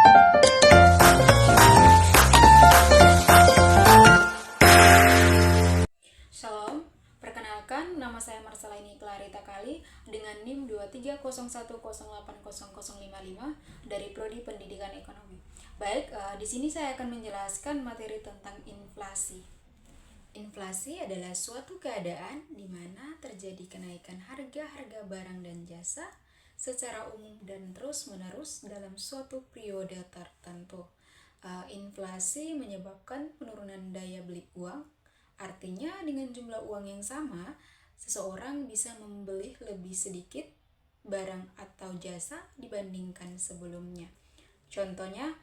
Shalom, perkenalkan nama saya Marsalaini Clarita Kali dengan NIM 23010800055 dari Prodi Pendidikan Ekonomi. Baik, di sini saya akan menjelaskan materi tentang inflasi. Inflasi adalah suatu keadaan di mana terjadi kenaikan harga-harga barang dan jasa secara umum dan terus-menerus dalam suatu periode tertentu. Inflasi menyebabkan penurunan daya beli uang. Artinya dengan jumlah uang yang sama, seseorang bisa membeli lebih sedikit barang atau jasa dibandingkan sebelumnya. Contohnya,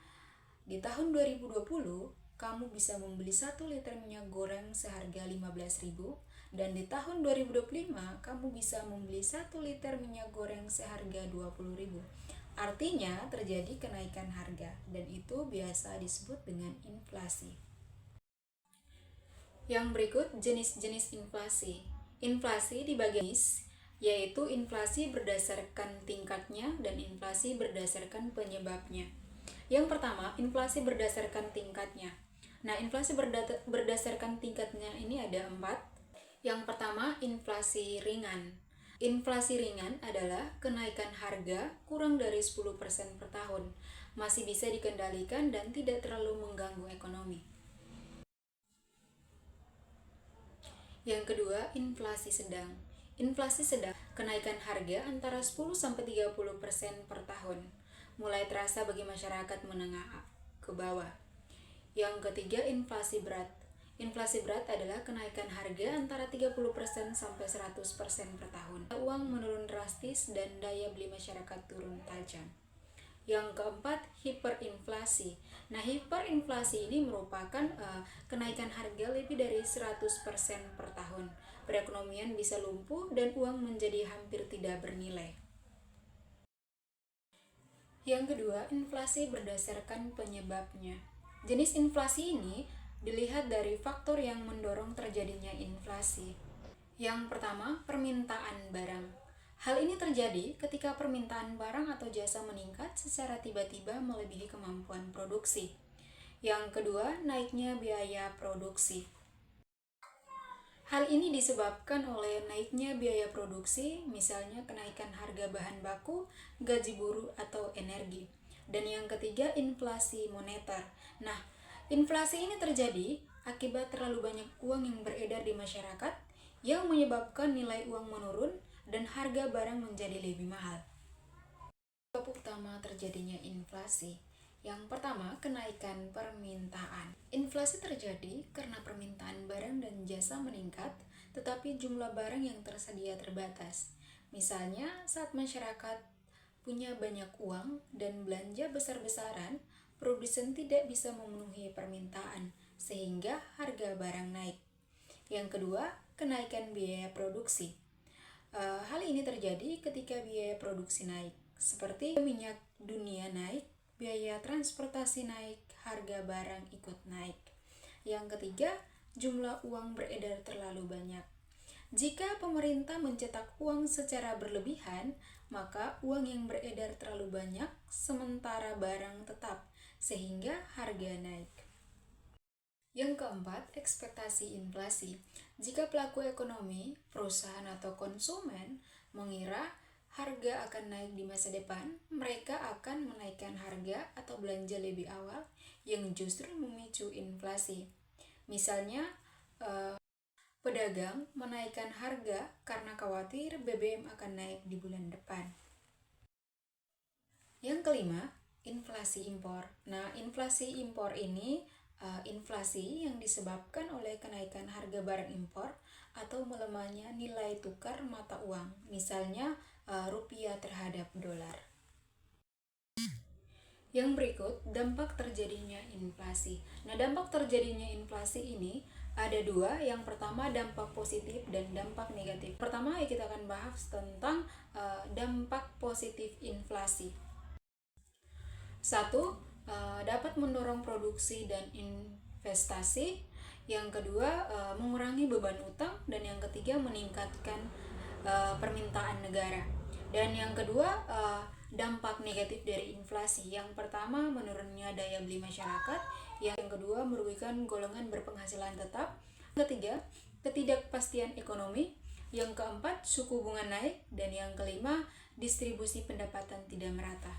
di tahun 2020, kamu bisa membeli 1 liter minyak goreng seharga 15.000 dan di tahun 2025, kamu bisa membeli 1 liter minyak goreng seharga 20.000. Artinya terjadi kenaikan harga dan itu biasa disebut dengan inflasi. Yang berikut jenis-jenis inflasi. Inflasi dibagi jenis, yaitu inflasi berdasarkan tingkatnya dan inflasi berdasarkan penyebabnya. Yang pertama, inflasi berdasarkan tingkatnya. Nah, inflasi berdasarkan tingkatnya ini ada 4. Yang pertama, inflasi ringan. Inflasi ringan adalah kenaikan harga kurang dari 10% per tahun, masih bisa dikendalikan dan tidak terlalu mengganggu ekonomi. Yang kedua, inflasi sedang. Inflasi sedang, kenaikan harga antara 10-30% per tahun, mulai terasa bagi masyarakat menengah ke bawah. Yang ketiga, inflasi berat. Inflasi berat adalah kenaikan harga antara 30% sampai 100% per tahun. Uang menurun drastis dan daya beli masyarakat turun tajam. Yang keempat, hiperinflasi. Nah, hiperinflasi ini merupakan kenaikan harga lebih dari 100% per tahun. Perekonomian bisa lumpuh dan uang menjadi hampir tidak bernilai. Yang kedua, inflasi berdasarkan penyebabnya. Jenis inflasi ini dilihat dari faktor yang mendorong terjadinya inflasi. Yang pertama, permintaan barang. Hal ini terjadi ketika permintaan barang atau jasa meningkat secara tiba-tiba melebihi kemampuan produksi. Yang kedua, naiknya biaya produksi. Hal ini disebabkan oleh naiknya biaya produksi, misalnya kenaikan harga bahan baku, gaji buruh, atau energi. Dan yang ketiga, inflasi moneter. Nah, inflasi ini terjadi akibat terlalu banyak uang yang beredar di masyarakat yang menyebabkan nilai uang menurun dan harga barang menjadi lebih mahal. Sebab utama terjadinya inflasi. Yang pertama, kenaikan permintaan. Inflasi terjadi karena permintaan barang dan jasa meningkat, tetapi jumlah barang yang tersedia terbatas. Misalnya, saat masyarakat punya banyak uang dan belanja besar-besaran, produsen tidak bisa memenuhi permintaan, sehingga harga barang naik. Yang kedua, kenaikan biaya produksi. Hal ini terjadi ketika biaya produksi naik, seperti minyak dunia naik, biaya transportasi naik, harga barang ikut naik. Yang ketiga, jumlah uang beredar terlalu banyak. Jika pemerintah mencetak uang secara berlebihan, maka uang yang beredar terlalu banyak, sementara barang tetap, sehingga harga naik. Yang keempat, ekspektasi inflasi. Jika pelaku ekonomi, perusahaan atau konsumen mengira harga akan naik di masa depan, mereka akan menaikkan harga atau belanja lebih awal yang justru memicu inflasi. Misalnya, pedagang menaikkan harga karena khawatir BBM akan naik di bulan depan. Yang kelima, inflasi impor. Nah, inflasi impor ini inflasi yang disebabkan oleh kenaikan harga barang impor atau melemahnya nilai tukar mata uang, misalnya rupiah terhadap dolar. Yang berikut, dampak terjadinya inflasi. Nah, dampak terjadinya inflasi ini ada 2. Yang pertama, dampak positif dan dampak negatif. Pertama, kita akan bahas tentang dampak positif inflasi. 1. Dapat mendorong produksi dan investasi. Yang kedua, mengurangi beban utang. Dan yang ketiga, meningkatkan permintaan negara. Dan yang kedua, dampak negatif dari inflasi. Yang pertama, menurunnya daya beli masyarakat. Yang kedua, merugikan golongan berpenghasilan tetap. Yang ketiga, ketidakpastian ekonomi. Yang keempat, suku bunga naik. Dan yang kelima, distribusi pendapatan tidak merata.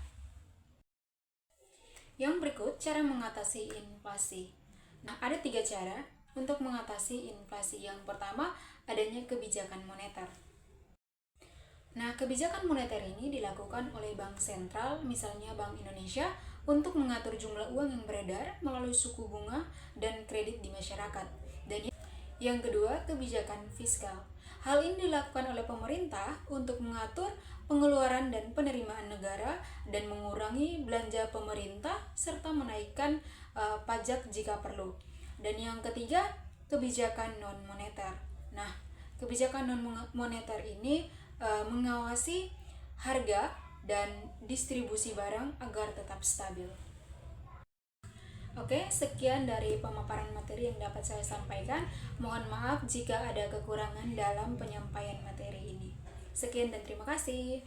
Yang berikut cara mengatasi inflasi. Nah, ada 3 cara untuk mengatasi inflasi. Yang pertama, adanya kebijakan moneter. Nah, kebijakan moneter ini dilakukan oleh Bank Sentral, misalnya Bank Indonesia, untuk mengatur jumlah uang yang beredar melalui suku bunga dan kredit di masyarakat. Dan yang kedua, kebijakan fiskal. Hal ini dilakukan oleh pemerintah untuk mengatur pengeluaran dan penerimaan negara dan mengurangi belanja pemerintah serta menaikkan pajak jika perlu. Dan yang ketiga, kebijakan non-moneter. Nah, kebijakan non-moneter ini mengawasi harga dan distribusi barang agar tetap stabil. Oke, sekian dari pemaparan materi yang dapat saya sampaikan. Mohon maaf jika ada kekurangan dalam penyampaian materi ini. Sekian dan terima kasih.